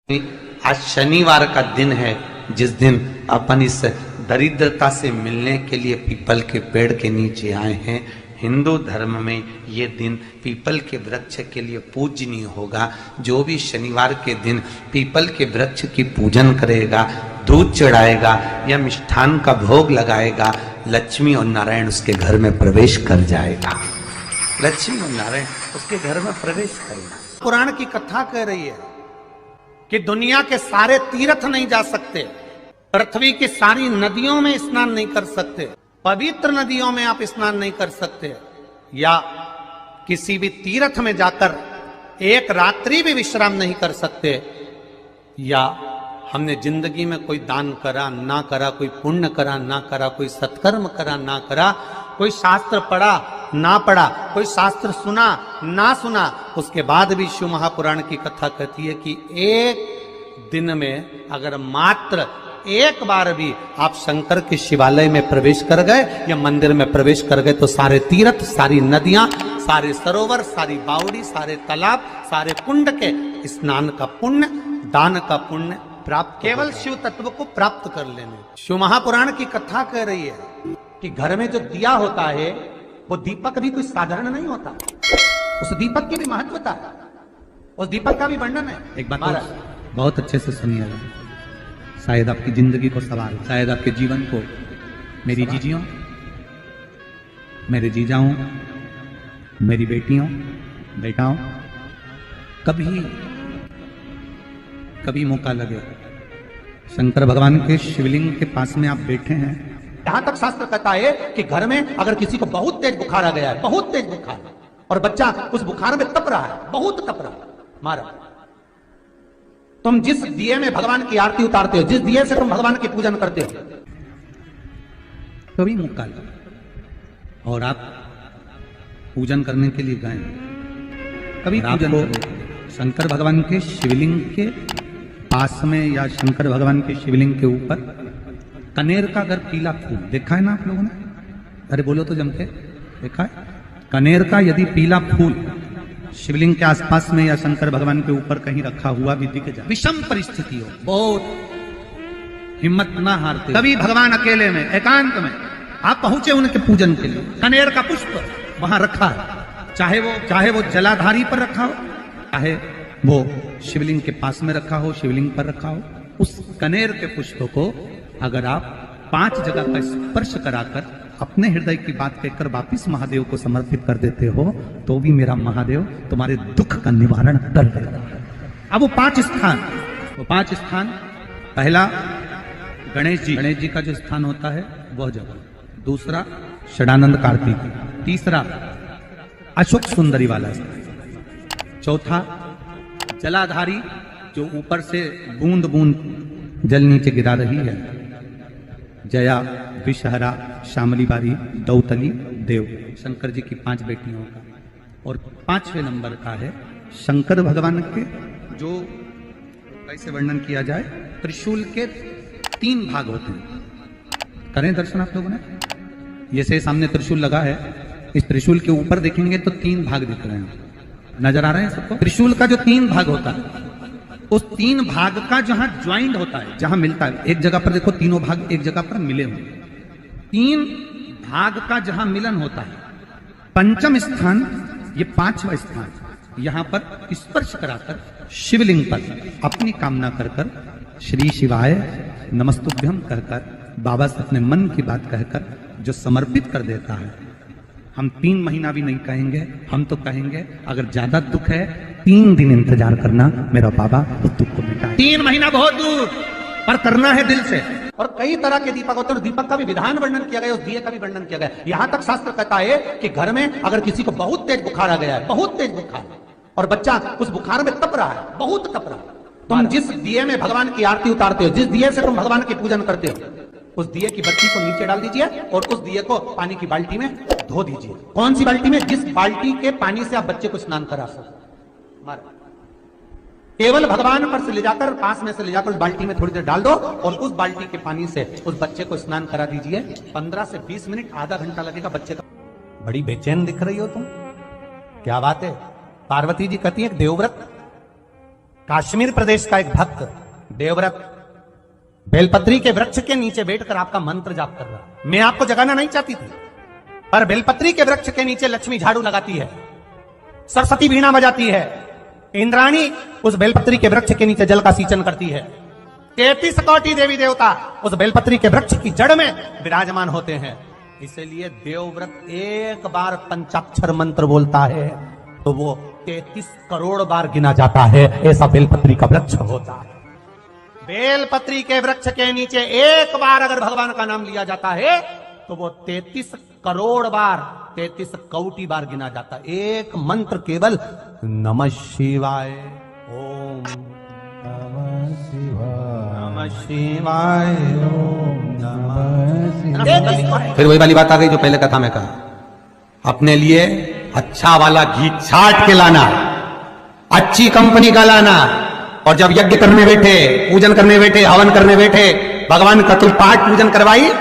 आज शनिवार का दिन है जिस दिन अपन इस दरिद्रता से मिलने के लिए पीपल के पेड़ के नीचे आए हैं। हिंदू धर्म में ये दिन पीपल के वृक्ष के लिए पूजनीय होगा। जो भी शनिवार के दिन पीपल के वृक्ष की पूजन करेगा, दूध चढ़ाएगा या मिष्ठान का भोग लगाएगा, लक्ष्मी और नारायण उसके घर में प्रवेश कर जाएगा। लक्ष्मी और नारायण उसके घर में प्रवेश करेगा। पुराण की कथा कह रही है कि दुनिया के सारे तीर्थ नहीं जा सकते, पृथ्वी की सारी नदियों में स्नान नहीं कर सकते, पवित्र नदियों में आप स्नान नहीं कर सकते, या किसी भी तीर्थ में जाकर एक रात्रि भी विश्राम नहीं कर सकते, या हमने जिंदगी में कोई दान करा ना करा, कोई पुण्य करा ना करा, कोई सत्कर्म करा ना करा, कोई शास्त्र पढ़ा ना पढ़ा, कोई शास्त्र सुना ना सुना, उसके बाद भी शिव महापुराण की कथा कहती है कि एक दिन में अगर मात्र एक बार भी आप शंकर के शिवालय में प्रवेश कर गए या मंदिर में प्रवेश कर गए तो सारे तीर्थ, सारी नदियां, सारे सरोवर, सारी बावड़ी, सारे तालाब, सारे कुंड के स्नान का पुण्य, दान का पुण्य प्राप्त, केवल शिव तत्व को प्राप्त कर लेने। शिव महापुराण की कथा कह रही है कि घर में जो दिया होता है वो दीपक भी कोई साधारण नहीं होता, उस दीपक की भी महत्वता है, उस दीपक का भी वर्णन है। एक बात बहुत अच्छे से सुनिएगा, शायद आपकी जिंदगी को सवार, शायद आपके जीवन को। मेरी जीजियों, मेरे जीजाओं, मेरी बेटियों, बेटाओं, कभी मौका लगे, शंकर भगवान के शिवलिंग के पास में आप बैठे हैं, यहां तक शास्त्र कहता है कि घर में अगर किसी को बहुत तेज बुखार आ गया है, बहुत तेज बुखार, और बच्चा उस बुखार में तप रहा है, बहुत तप रहा है, मारा, तुम जिस दिए में भगवान की आरती उतारते हो, जिस दिए से तुम भगवान की पूजन करते हो, कभी मौका लगे और आप पूजन करने के लिए गए, कभी पूजन शंकर भगवान के शिवलिंग के पास में या शंकर भगवान के शिवलिंग के ऊपर कनेर का अगर पीला फूल देखा है ना आप लोगों ने, अरे बोलो तो जम के, देखा है? कनेर का यदि पीला फूल शिवलिंग के आसपास में या शंकर भगवान के ऊपर कहीं रखा हुआ भी दिख जाए, विषम परिस्थिति हो, बहुत हिम्मत ना हारते, कभी भगवान अकेले में एकांत में आप पहुंचे उनके पूजन के लिए, कनेर का पुष्प वहां रखा है, चाहे वो जलाधारी पर रखा हो, चाहे वो शिवलिंग के पास में रखा हो, शिवलिंग पर रखा हो, उस कनेर के पुष्प को अगर आप 5 जगह का स्पर्श कराकर अपने हृदय की बात कहकर वापिस महादेव को समर्पित कर देते हो तो भी मेरा महादेव तुम्हारे दुख का निवारण कर देगा। अब वो 5 स्थान, पहला गणेश जी का जो स्थान होता है वह जगह, दूसरा षडानंद कार्तिक, तीसरा अशोक सुंदरी वाला स्थान, चौथा जलाधारी जो ऊपर से बूंद बूंद जल नीचे गिरा रही है, जया, विषहरा, शामली बारी, दौतली, देव, शंकर जी की 5 बेटियों का, और 5वें नंबर का है शंकर भगवान के, जो कैसे वर्णन किया जाए, त्रिशूल के 3 भाग होते हैं। करें दर्शन आप लोगों ने, जैसे सामने त्रिशूल लगा है, इस त्रिशूल के ऊपर देखेंगे तो 3 भाग दिख रहे हैं, नजर आ रहे हैं सबको? त्रिशूल का जो 3 भाग होता है, उस 3 भाग का जहां ज्वाइंट होता है, जहां मिलता है, एक जगह पर देखो तीनों भाग एक जगह पर मिले हुए, 3 भाग का जहां मिलन होता है, 5वां स्थान, ये 5वां स्थान, यहां पर स्पर्श कराकर शिवलिंग पर अपनी कामना कर श्री शिवाय नमस्तुभ्यम कहकर बाबा से अपने मन की बात कहकर जो समर्पित कर देता है, हम 3 महीना भी नहीं कहेंगे, हम तो कहेंगे अगर ज्यादा दुख है 3 दिन इंतजार करना, मेरा बाबा उस दुख को मिटाए। 3 महीना बहुत दूर, पर करना है दिल से। और कई तरह के दीपक होते हैं, दीपक का भी विधान वर्णन किया गया, उस दिए का भी वर्णन किया गया। यहां तक शास्त्र कहता है कि घर में अगर किसी को बहुत तेज बुखार आ गया है, बहुत तेज बुखार, और बच्चा उस बुखार में तप रहा है, बहुत तप रहा है, तुम जिस दिए में भगवान की आरती उतारते हो, जिस दिए से तुम भगवान की पूजन करते हो, उस दिए की बत्ती को नीचे डाल दीजिए और उस दिए को पानी की बाल्टी में धो दीजिए। कौन सी बाल्टी में? जिस बाल्टी के पानी से आप बच्चे को स्नान करा सको, केवल भगवान पर से ले जाकर, पास में से ले जाकर उस बाल्टी में थोड़ी देर डाल दो और उस बाल्टी के पानी से उस बच्चे को स्नान करा दीजिए। 15 से 20 मिनट, आधा घंटा लगेगा बच्चे का। बड़ी बेचैन दिख रही हो तुम, क्या बात है? पार्वती जी कहती है देवव्रत कश्मीर प्रदेश का एक भक्त देवव्रत बेलपत्री के वृक्ष के नीचे बैठकर आपका मंत्र जाप कर रहा। मैं आपको जगाना नहीं चाहती थी, पर बेलपत्री के वृक्ष के नीचे लक्ष्मी झाड़ू लगाती है, सरस्वती वीणा बजाती है, इंद्राणी उस बेलपत्री के वृक्ष के नीचे जल का सिंचन करती है, 33 कोटि देवी देवता उस बेलपत्री के वृक्ष की जड़ में विराजमान होते हैं। इसलिए देवव्रत एक बार पंचाक्षर मंत्र बोलता है तो वो 33 करोड़ बार गिना जाता है। ऐसा बेलपत्री का वृक्ष होता है। बेलपत्री के वृक्ष के नीचे एक बार अगर भगवान का नाम लिया जाता है तो वो 33 करोड़ बार, 33 कोटि बार गिना जाता है। एक मंत्र केवल नमः शिवाय, ओम नमः शिवाय, ओम नमः शिवाय। फिर वही वाली बात आ गई जो पहले कथा में कहा, अपने लिए अच्छा वाला घी छाट के लाना, अच्छी कंपनी का लाना, और जब यज्ञ करने बैठे, पूजन करने बैठे, हवन करने बैठे, भगवान का कोई पाठ पूजन करवाई,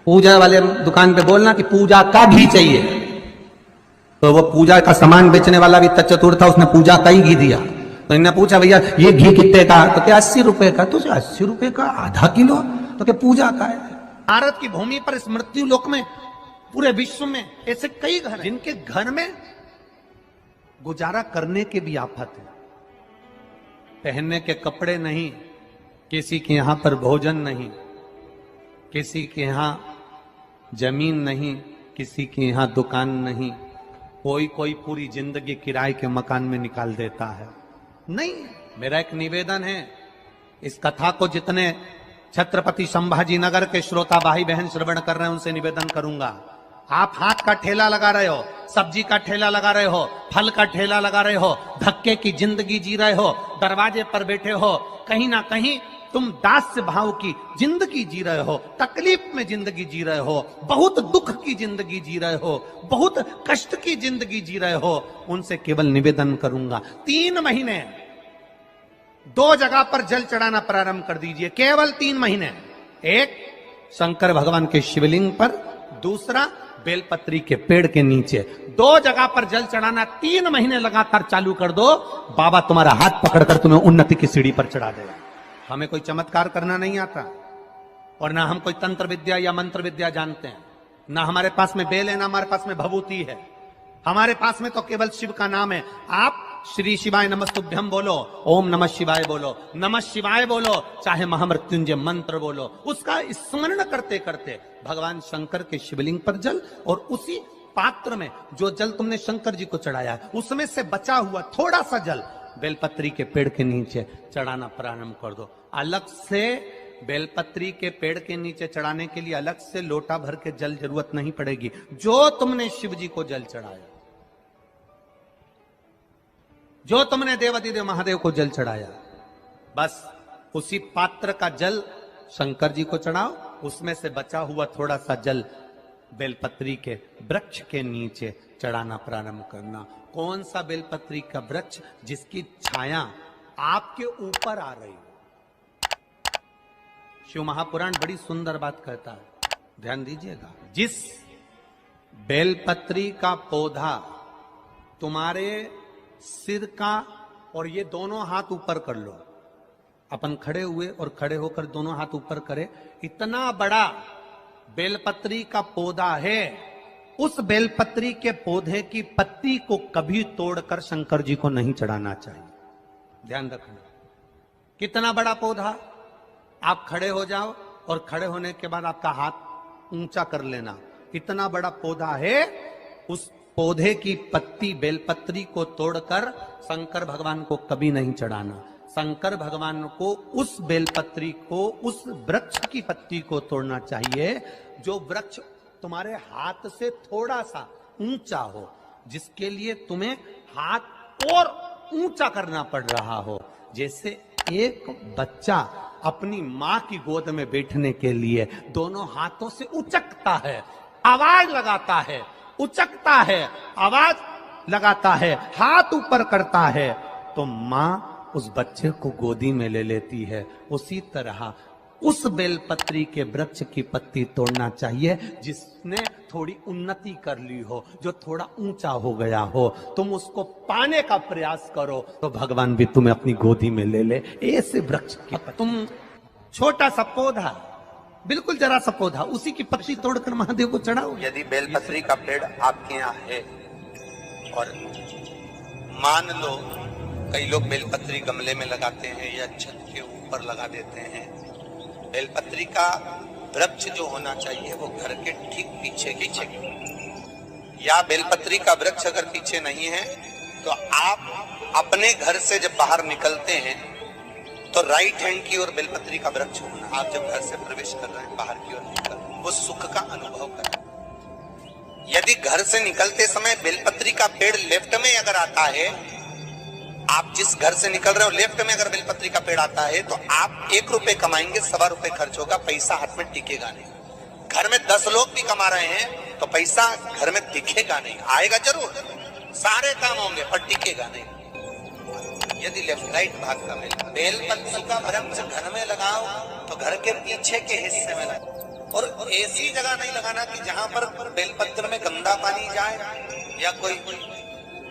पूजा वाले दुकान पे बोलना कि पूजा का घी चाहिए। तो वो पूजा का सामान बेचने वाला भी तत्चतुर था, उसने पूजा का ही घी दिया। तो इन्होंने पूछा भैया ये घी कितने का? तो क्या 80 रुपए का? तो 80 रुपए का आधा किलो? तो क्या पूजा का है? भारत की भूमि पर इस मृत्यु लोक में पूरे विश्व में ऐसे कई घर हैं जिनके घर में गुजारा करने के भी आफत है। पहनने के कपड़े नहीं, किसी के यहां पर भोजन नहीं, किसी के यहां जमीन नहीं, किसी के यहां दुकान नहीं, कोई पूरी जिंदगी किराए के मकान में निकाल देता है। नहीं, मेरा एक निवेदन है, इस कथा को जितने छत्रपति संभाजी नगर के श्रोता भाई बहन श्रवण कर रहे हैं उनसे निवेदन करूंगा, आप हाथ का ठेला लगा रहे हो, सब्जी का ठेला लगा रहे हो, फल का ठेला लगा रहे हो, धक्के की जिंदगी जी रहे हो, दरवाजे पर बैठे हो, कहीं ना कहीं तुम दास्य भाव की जिंदगी जी रहे हो, तकलीफ में जिंदगी जी रहे हो, बहुत दुख की जिंदगी जी रहे हो, बहुत कष्ट की जिंदगी जी रहे हो, उनसे केवल निवेदन करूंगा 3 महीने 2 जगह पर जल चढ़ाना प्रारंभ कर दीजिए। केवल 3 महीने, एक शंकर भगवान के शिवलिंग पर, दूसरा बेलपत्री के पेड़ के नीचे, 2 जगह पर जल चढ़ाना 3 महीने लगातार चालू कर दो। बाबा तुम्हारा हाथ पकड़कर तुम्हें उन्नति की सीढ़ी पर चढ़ा देगा। हमें कोई चमत्कार करना नहीं आता, और ना हम कोई तंत्र विद्या या मंत्र विद्या जानते हैं, ना हमारे पास में बेल है, ना हमारे पास में भभूति है। हमारे पास में तो केवल शिव का नाम है। आप श्री शिवाय नमस्तुभ्यम बोलो, ओम नमः शिवाय बोलो, नमः शिवाय बोलो, चाहे महामृत्युंजय मंत्र बोलो, उसका स्मरण करते करते भगवान शंकर के शिवलिंग पर जल, और उसी पात्र में जो जल तुमने शंकर जी को चढ़ाया है उसमें से बचा हुआ थोड़ा सा जल बेलपत्री के पेड़ के नीचे चढ़ाना प्रारंभ कर दो। अलग से बेलपत्री के पेड़ के नीचे चढ़ाने के लिए अलग से लोटा भर के जल जरूरत नहीं पड़ेगी। जो तुमने शिव जी को जल चढ़ाया, जो तुमने देवाधिदेव महादेव को जल चढ़ाया, बस उसी पात्र का जल शंकर जी को चढ़ाओ, उसमें से बचा हुआ थोड़ा सा जल बेलपत्री के वृक्ष के नीचे चढ़ाना प्रारंभ करना। कौन सा बेलपत्री का वृक्ष? जिसकी छाया आपके ऊपर आ रही हो। शिव महापुराण बड़ी सुंदर बात कहता है, ध्यान दीजिएगा। जिस बेलपत्री का पौधा तुम्हारे सिर का, और ये दोनों हाथ ऊपर कर लो, अपन खड़े हुए और खड़े होकर दोनों हाथ ऊपर करे, इतना बड़ा बेलपत्री का पौधा है, उस बेलपत्री के पौधे की पत्ती को कभी तोड़कर शंकर जी को नहीं चढ़ाना चाहिए। ध्यान रखना, कितना बड़ा पौधा। आप खड़े हो जाओ और खड़े होने के बाद आपका हाथ ऊंचा कर लेना, इतना बड़ा पौधा है, उस पौधे की पत्ती बेलपत्री को तोड़कर शंकर भगवान को कभी नहीं चढ़ाना। शंकर भगवान को उस बेलपत्री को, उस वृक्ष की पत्ती को तोड़ना चाहिए जो वृक्ष तुम्हारे हाथ से थोड़ा सा ऊंचा हो, जिसके लिए तुम्हें हाथ और ऊंचा करना पड़ रहा हो। जैसे एक बच्चा अपनी मां की गोद में बैठने के लिए दोनों हाथों से उचकता है, आवाज लगाता है, उचकता है, आवाज लगाता है, हाथ ऊपर करता है, तो मां उस बच्चे को गोदी में ले लेती है। उसी तरह उस बेलपत्री के वृक्ष की पत्ती तोड़ना चाहिए जिसने थोड़ी उन्नति कर ली हो, जो थोड़ा ऊंचा हो गया हो, तुम उसको पाने का प्रयास करो तो भगवान भी तुम्हें अपनी गोदी में ले ले। ऐसे वृक्ष की तुम छोटा सा पौधा, बिल्कुल जरा सा पौधा, उसी की पत्ती तोड़कर महादेव को चढ़ाओ। यदि बेलपत्री का पेड़ आपके यहाँ है और मान लो कई लोग बेलपत्री गमले में लगाते हैं या छत के ऊपर लगा देते हैं, बेलपत्री का वृक्ष जो होना चाहिए वो घर के ठीक पीछे या बेलपत्री का वृक्ष अगर पीछे नहीं है तो आप अपने घर से जब बाहर निकलते हैं तो राइट हैंड की ओर बेलपत्री का वृक्ष होना। आप जब घर से प्रवेश कर रहे हैं बाहर की ओर निकल, वो सुख का अनुभव करें। यदि घर से निकलते समय बेलपत्री का पेड़ लेफ्ट में अगर आता है, आप जिस घर से निकल रहे हो लेफ्ट में अगर बेलपत्री का पेड़ आता है तो आप 1 रुपए कमाएंगे, 1.25 रुपए खर्च होगा, पैसा हाथ में टिकेगा नहीं। घर में 10 लोग भी कमा रहे हैं तो पैसा घर में दिखेगा नहीं, आएगा जरूर, सारे काम होंगे पर टिकेगा नहीं। यदि लेफ्ट राइट भाग का बेलपत्री का वृक्ष घर में लगाओ तो घर के पीछे के हिस्से में लगाओ, और ऐसी जगह नहीं लगाना कि जहां पर बेलपत्र में गंदा पानी जाए या कोई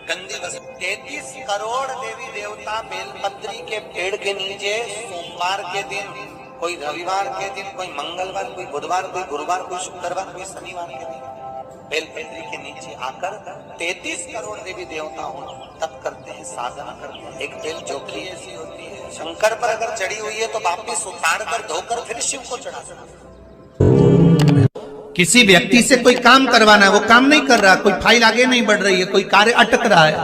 गंदी वस्तु। 33 करोड़ देवी देवता बेलपत्री के पेड़ के नीचे सोमवार के दिन, कोई रविवार के दिन, कोई मंगलवार, कोई बुधवार, कोई गुरुवार, कोई शुक्रवार, कोई शनिवार के दिन बेलपत्री के नीचे आकर 33 करोड़ देवी देवता हो तप करते हैं, साधना करते हैं। एक बेल चौकी ऐसी होती है, शंकर पर अगर चढ़ी हुई है तो वापिस उतार कर धोकर फिर शिव को चढ़ा सकते। किसी व्यक्ति से कोई काम करवाना है, वो काम नहीं कर रहा, कोई फाइल आगे नहीं बढ़ रही है, कोई कार्य अटक रहा है,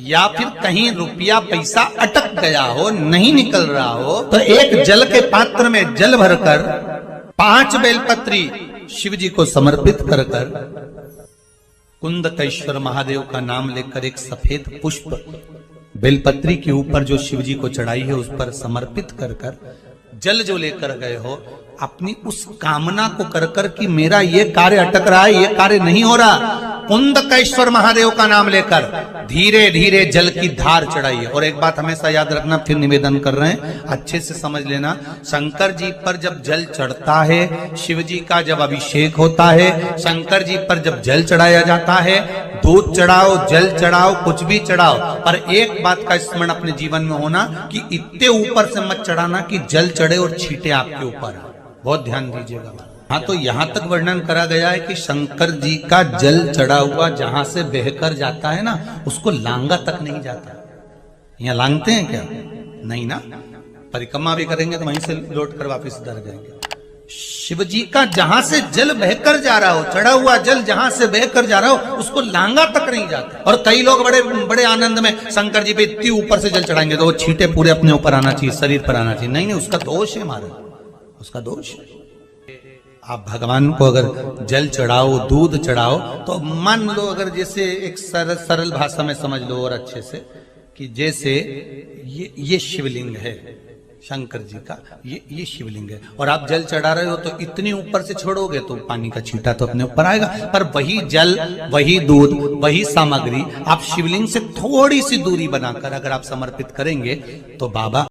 या फिर कहीं रुपया पैसा अटक गया हो, नहीं निकल रहा हो, तो एक जल के पात्र में जल भरकर 5 बेलपत्री शिव जी को समर्पित कर कुंदकेश्वर महादेव का नाम लेकर एक सफेद पुष्प बेलपत्री के ऊपर जो शिव जी को चढ़ाई है उस पर समर्पित कर जल जो लेकर गए हो, अपनी उस कामना को कर कि मेरा ये कार्य अटक रहा है, ये कार्य नहीं हो रहा, कुंदकेश्वर महादेव का नाम लेकर धीरे धीरे जल की धार चढ़ाइए। और एक बात हमेशा याद रखना, फिर निवेदन कर रहे हैं, अच्छे से समझ लेना, शंकर जी पर जब जल चढ़ता है, शिव जी का जब अभिषेक होता है, शंकर जी पर जब जल चढ़ाया जाता है, दूध चढ़ाओ, जल चढ़ाओ, कुछ भी चढ़ाओ, पर एक बात का स्मरण अपने जीवन में होना कि इतने ऊपर से मत चढ़ाना कि जल चढ़े और छींटे आपके ऊपर। बहुत ध्यान दीजिएगा। हाँ, तो यहां तक वर्णन करा गया है कि शंकर जी का जल चढ़ा हुआ जहां से बहकर जाता है ना, उसको लांगा तक नहीं जाता। यहाँ लांगते हैं क्या? नहीं ना, परिक्रमा भी करेंगे तो वहीं से लौट कर वापिस उधर जाएंगे। शिव जी का जहां से जल बहकर जा रहा हो, चढ़ा हुआ जल जहां से बहकर जा रहा हो, उसको लांगा तक नहीं जाता। और कई लोग बड़े बड़े आनंद में शंकर जी पे इतनी ऊपर से जल चढ़ाएंगे तो वो छींटे पूरे अपने ऊपर आना चाहिए, शरीर पर आना चाहिए। नहीं, उसका दोष है हमारा, उसका दोष है। आप भगवान को अगर जल चढ़ाओ, दूध चढ़ाओ, तो मान लो अगर जैसे एक सरल भाषा में समझ लो और अच्छे से, कि जैसे ये शिवलिंग है शंकर जी का, ये शिवलिंग है, और आप जल चढ़ा रहे हो तो इतनी ऊपर से छोड़ोगे तो पानी का छींटा तो अपने ऊपर आएगा, पर वही जल, वही दूध, वही सामग्री आप शिवलिंग से थोड़ी सी दूरी बनाकर अगर आप समर्पित करेंगे तो बाबा